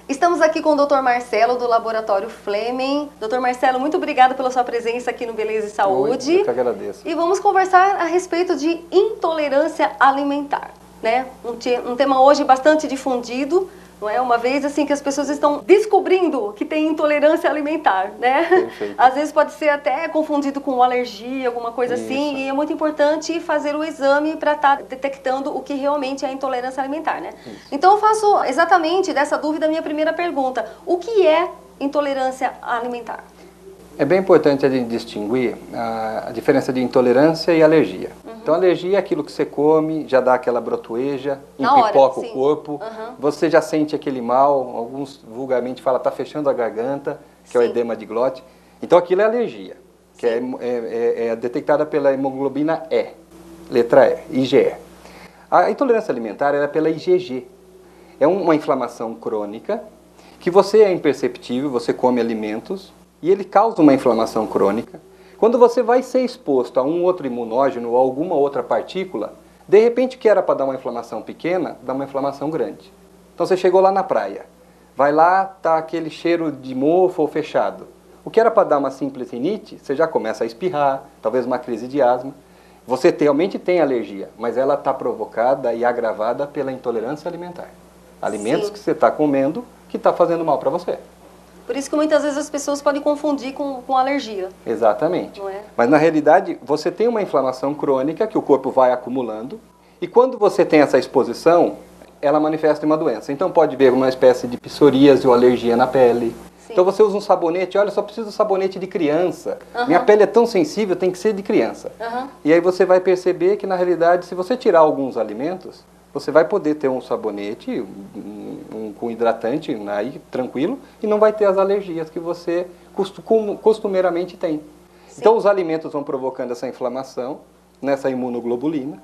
Estamos aqui com o Dr. Marcelo, do Laboratório Fleming. Dr. Marcelo, muito obrigada pela sua presença aqui no Beleza e Saúde. Eu que agradeço. E vamos conversar a respeito de intolerância alimentar, né? Um tema hoje bastante difundido, não é? Uma vez assim que as pessoas estão descobrindo que tem intolerância alimentar, né? Perfeito. Às vezes pode ser até confundido com alergia, alguma coisa assim, e é muito importante fazer o exame para estar detectando o que realmente é intolerância alimentar, né? Isso. Então eu faço exatamente dessa dúvida a minha primeira pergunta. O que é intolerância alimentar? É bem importante a gente distinguir a diferença de intolerância e alergia. Então, alergia é aquilo que você come, já dá aquela brotoeja, empipoca o corpo, você já sente aquele mal, alguns vulgarmente falam, está fechando a garganta, que é o edema de glote. Então, aquilo é alergia, que é detectada pela hemoglobina E, letra E, IgE. A intolerância alimentar é pela IgG. É uma inflamação crônica, que você é imperceptível, você come alimentos, e ele causa uma inflamação crônica. Quando você vai ser exposto a um outro imunógeno ou alguma outra partícula, de repente o que era para dar uma inflamação pequena, dá uma inflamação grande. Então você chegou lá na praia, vai lá, tá aquele cheiro de mofo ou fechado. O que era para dar uma simples rinite, você já começa a espirrar, talvez uma crise de asma. Você realmente tem alergia, mas ela está provocada e agravada pela intolerância alimentar. Alimentos que você está comendo que está fazendo mal para você. Por isso que muitas vezes as pessoas podem confundir com alergia. Exatamente. Não é? Mas na realidade, você tem uma inflamação crônica que o corpo vai acumulando, e quando você tem essa exposição, ela manifesta uma doença. Então pode ver uma espécie de psoríase ou alergia na pele. Sim. Então você usa um sabonete, olha, só preciso de sabonete de criança. Minha pele é tão sensível, tem que ser de criança. E aí você vai perceber que na realidade, se você tirar alguns alimentos, você vai poder ter um sabonete com hidratante aí, tranquilo, e não vai ter as alergias que você costumeiramente tem. Sim. Então os alimentos vão provocando essa inflamação, nessa imunoglobulina,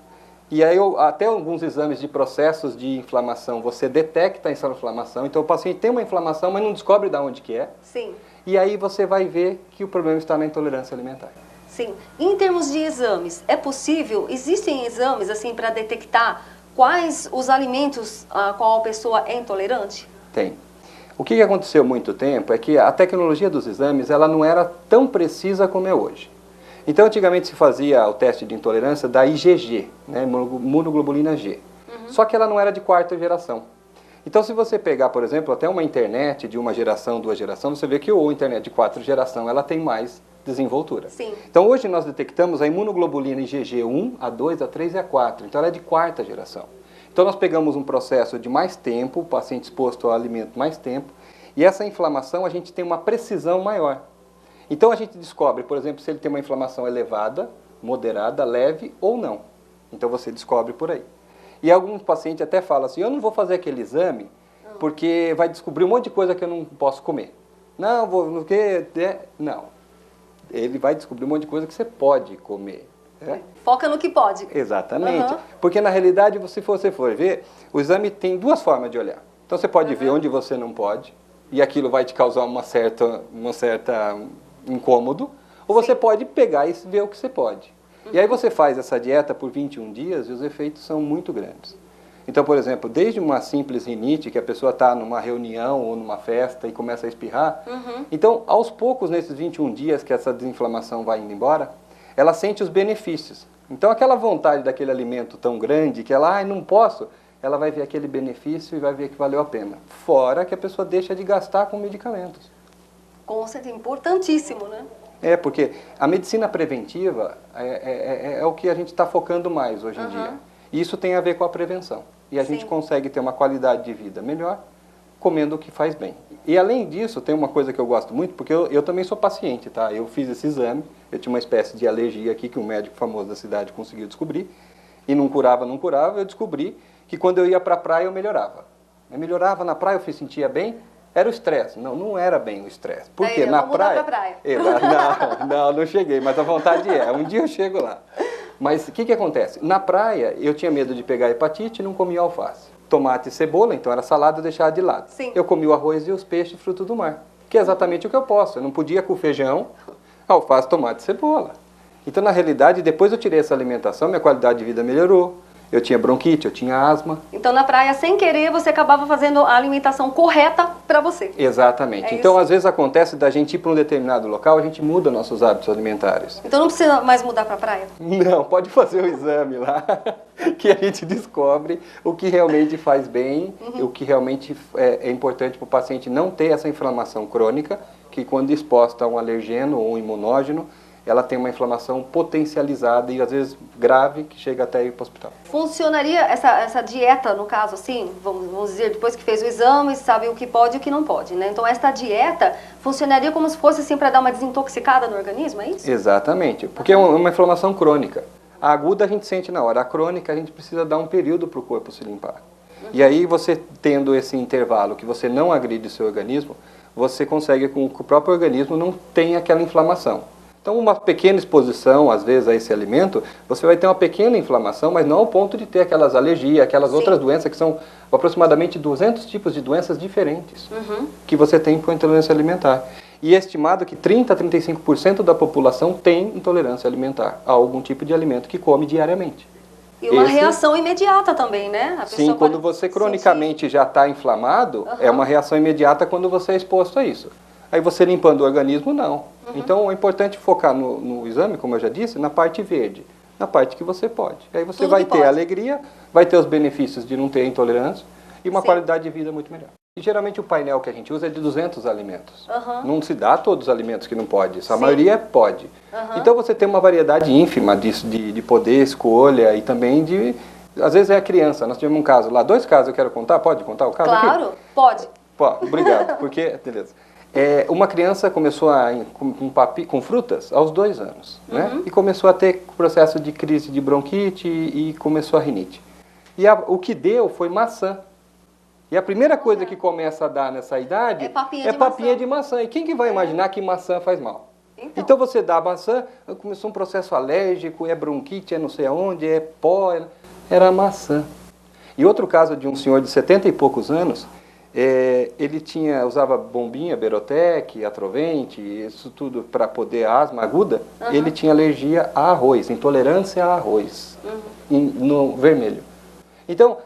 e aí até alguns exames de processos de inflamação, você detecta essa inflamação, então o paciente tem uma inflamação, mas não descobre de onde que é. Sim. E aí você vai ver que o problema está na intolerância alimentar. Sim. Em termos de exames, é possível, existem exames assim para detectar quais os alimentos a qual a pessoa é intolerante? Tem. O que aconteceu há muito tempo é que a tecnologia dos exames ela não era tão precisa como é hoje. Então, antigamente se fazia o teste de intolerância da IgG, né, imunoglobulina G. Só que ela não era de quarta geração. Então, se você pegar, por exemplo, até uma internet de uma geração, duas gerações, você vê que a internet de quarta geração ela tem mais desenvoltura. Sim. Então, hoje nós detectamos a imunoglobulina IgG 1, A2, A3 e A4. Então, ela é de quarta geração. Então, nós pegamos um processo de mais tempo, o paciente exposto ao alimento mais tempo, e essa inflamação a gente tem uma precisão maior. Então, a gente descobre, por exemplo, se ele tem uma inflamação elevada, moderada, leve ou não. Então, você descobre por aí. E alguns pacientes até falam assim, eu não vou fazer aquele exame porque vai descobrir um monte de coisa que eu não posso comer. Não, não. Ele vai descobrir um monte de coisa que você pode comer. Né? Foca no que pode. Exatamente. Porque na realidade, se você for ver, o exame tem duas formas de olhar. Então você pode ver onde você não pode, e aquilo vai te causar uma certa incômodo, ou você pode pegar e ver o que você pode. E aí você faz essa dieta por 21 dias e os efeitos são muito grandes. Então, por exemplo, desde uma simples rinite, que a pessoa está numa reunião ou numa festa e começa a espirrar, então, aos poucos, nesses 21 dias que essa desinflamação vai indo embora, ela sente os benefícios. Então, aquela vontade daquele alimento tão grande, que ela, não posso, ela vai ver aquele benefício e vai ver que valeu a pena. Fora que a pessoa deixa de gastar com medicamentos. Com certeza, importantíssimo, né? Porque a medicina preventiva é o que a gente está focando mais hoje em dia. E isso tem a ver com a prevenção. E a gente consegue ter uma qualidade de vida melhor comendo o que faz bem. E além disso, tem uma coisa que eu gosto muito, porque eu também sou paciente, tá? Eu fiz esse exame, eu tinha uma espécie de alergia aqui que um médico famoso da cidade conseguiu descobrir, e não curava, eu descobri que quando eu ia para a praia eu melhorava. Eu melhorava na praia, eu sentia bem, era o estresse. Não era bem o estresse. Porque na praia... Não cheguei, mas a vontade é. Um dia eu chego lá. Mas o que acontece? Na praia, eu tinha medo de pegar hepatite e não comia alface. Tomate e cebola, então era salada, eu deixava de lado. Sim. Eu comia o arroz e os peixes e frutos do mar, que é exatamente o que eu posso. Eu não podia com feijão, alface, tomate e cebola. Então, na realidade, depois eu tirei essa alimentação, minha qualidade de vida melhorou, eu tinha bronquite, eu tinha asma. Então na praia, sem querer, você acabava fazendo a alimentação correta para você. Exatamente. Então às vezes acontece da gente ir para um determinado local, a gente muda nossos hábitos alimentares. Então não precisa mais mudar para a praia? Não, pode fazer o exame lá, que a gente descobre o que realmente faz bem, o que realmente é importante para o paciente não ter essa inflamação crônica, que quando exposta a um alergeno ou um imunógeno, ela tem uma inflamação potencializada e às vezes grave que chega até ir para o hospital. Funcionaria essa dieta, no caso, assim, vamos dizer, depois que fez o exame, sabe o que pode e o que não pode, né? Então essa dieta funcionaria como se fosse assim para dar uma desintoxicada no organismo, é isso? Exatamente, porque é uma inflamação crônica. A aguda a gente sente na hora, a crônica a gente precisa dar um período para o corpo se limpar. E aí você tendo esse intervalo que você não agride o seu organismo, você consegue com que o próprio organismo não tenha aquela inflamação. Então, uma pequena exposição, às vezes, a esse alimento, você vai ter uma pequena inflamação, mas não ao ponto de ter aquelas alergias, aquelas outras doenças, que são aproximadamente 200 tipos de doenças diferentes que você tem por intolerância alimentar. E é estimado que 30% a 35% da população tem intolerância alimentar a algum tipo de alimento que come diariamente. E uma reação imediata também, né? A sim, quando você cronicamente já está inflamado, é uma reação imediata quando você é exposto a isso. Aí você limpando o organismo, não. Então é importante focar no exame, como eu já disse, na parte verde, na parte que você pode. Aí você vai ter alegria, vai ter os benefícios de não ter intolerância e uma qualidade de vida muito melhor. E geralmente o painel que a gente usa é de 200 alimentos. Não se dá todos os alimentos que não pode, a maioria pode. Então você tem uma variedade ínfima disso, de poder, escolha e também de... Às vezes é a criança, nós tivemos um caso lá, 2 casos eu quero contar, pode contar o caso aqui? Claro, pode. Obrigado, porque... Beleza. Uma criança começou com frutas aos 2 anos, né? E começou a ter processo de crise de bronquite e começou a rinite. E o que deu foi maçã. E a primeira coisa que começa a dar nessa idade é papinha de maçã. E quem que vai imaginar que maçã faz mal? Então você dá a maçã, começou um processo alérgico, é bronquite, é não sei aonde, é pó, era a maçã. E outro caso de um senhor de 70 e poucos anos, ele usava bombinha, Berotec, Atrovente, isso tudo para poder asma aguda. Ele tinha alergia a arroz, intolerância a arroz, no vermelho. Então,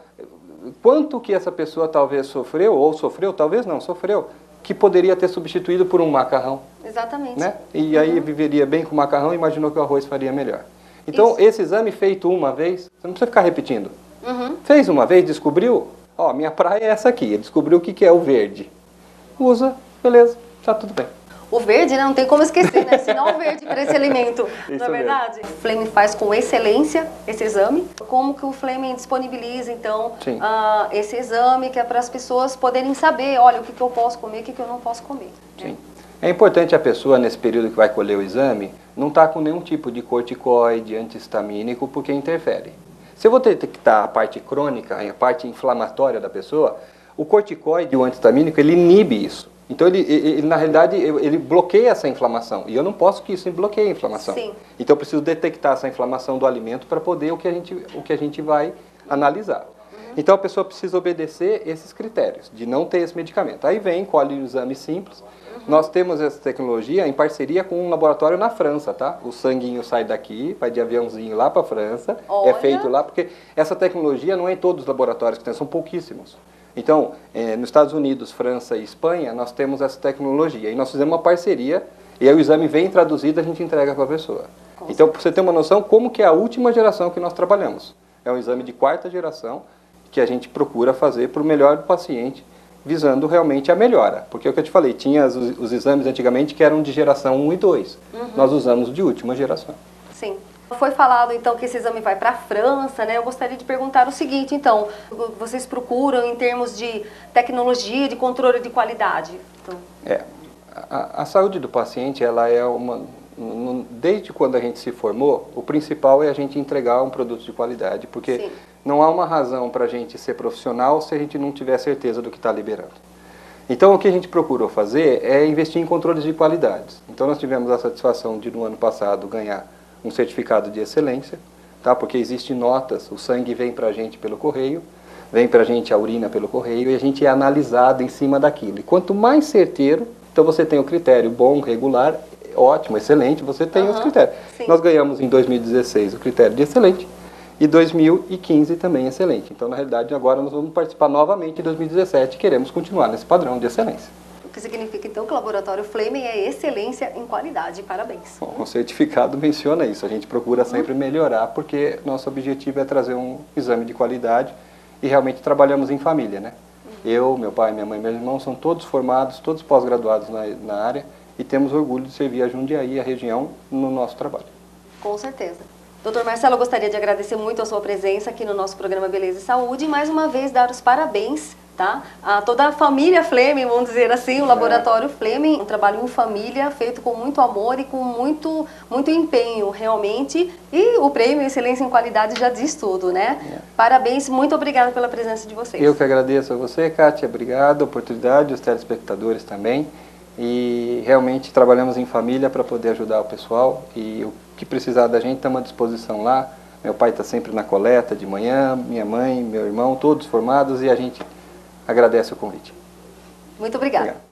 quanto que essa pessoa talvez sofreu, ou sofreu, talvez não, sofreu, que poderia ter substituído por um macarrão. Exatamente. Né? E aí viveria bem com o macarrão e imaginou que o arroz faria melhor. Então, esse exame feito uma vez, você não precisa ficar repetindo. Fez uma vez, descobriu... Ó, minha praia é essa aqui, descobriu o que é o verde. Usa, beleza, tá tudo bem. O verde, né? Não tem como esquecer, né? Sinal verde para esse alimento, não é verdade? O Fleming faz com excelência esse exame. Como que o Fleming disponibiliza, então, esse exame, que é para as pessoas poderem saber, olha, o que eu posso comer, o que eu não posso comer. Sim. É importante a pessoa, nesse período que vai colher o exame, não estar com nenhum tipo de corticoide, antihistamínico, porque interfere. Se eu vou detectar a parte crônica, a parte inflamatória da pessoa, o corticoide, o antihistamínico, ele inibe isso. Então, ele na realidade, ele bloqueia essa inflamação. E eu não posso que isso bloqueie a inflamação. Sim. Então, eu preciso detectar essa inflamação do alimento para poder o que a gente vai analisar. Então, a pessoa precisa obedecer esses critérios, de não ter esse medicamento. Aí vem, colhe um exame simples. Nós temos essa tecnologia em parceria com um laboratório na França, tá? O sanguinho sai daqui, vai de aviãozinho lá para a França, é feito lá, porque essa tecnologia não é em todos os laboratórios que tem, são pouquíssimos. Então, nos Estados Unidos, França e Espanha, nós temos essa tecnologia. E nós fizemos uma parceria, e aí o exame vem traduzido e a gente entrega para a pessoa. Então, para você ter uma noção, como que é a última geração que nós trabalhamos. É um exame de 4ª geração, que a gente procura fazer para o melhor do paciente, visando realmente a melhora. Porque é o que eu te falei, tinha os exames antigamente que eram de geração 1 e 2. Nós usamos de última geração. Sim. Foi falado, então, que esse exame vai para a França, né? Eu gostaria de perguntar o seguinte, então, vocês procuram em termos de tecnologia, de controle de qualidade? Então... A saúde do paciente, ela é desde quando a gente se formou, o principal é a gente entregar um produto de qualidade, porque não há uma razão para a gente ser profissional se a gente não tiver certeza do que está liberando. Então, o que a gente procurou fazer é investir em controles de qualidade. Então, nós tivemos a satisfação de, no ano passado, ganhar um certificado de excelência, tá? Porque existem notas, o sangue vem para a gente pelo correio, vem para a gente a urina pelo correio e a gente é analisado em cima daquilo. E quanto mais certeiro, então você tem o critério bom, regular, ótimo, excelente, você tem os critérios. Nós ganhamos em 2016 o critério de excelente E 2015 também excelente. Então, na realidade, agora nós vamos participar novamente em 2017 e queremos continuar nesse padrão de excelência. O que significa, então, que o Laboratório Fleming é excelência em qualidade. Parabéns. Bom, o certificado menciona isso. A gente procura sempre melhorar, porque nosso objetivo é trazer um exame de qualidade e realmente trabalhamos em família, né? Eu, meu pai, minha mãe e meu irmão são todos formados, todos pós-graduados na área e temos orgulho de servir a Jundiaí e a região no nosso trabalho. Com certeza. Dr. Marcelo, eu gostaria de agradecer muito a sua presença aqui no nosso programa Beleza e Saúde e mais uma vez dar os parabéns, tá? A toda a família Fleming, vamos dizer assim, o Laboratório Fleming, um trabalho em família feito com muito amor e com muito empenho realmente, e o prêmio Excelência em Qualidade já diz tudo, né? Parabéns, muito obrigada pela presença de vocês. Eu que agradeço a você, Kátia, obrigado, a oportunidade, os telespectadores também, e realmente trabalhamos em família para poder ajudar o pessoal, e o que precisar da gente estamos à disposição lá. Meu pai está sempre na coleta de manhã, minha mãe, meu irmão, todos formados, e a gente agradece o convite. Muito obrigada. Obrigado.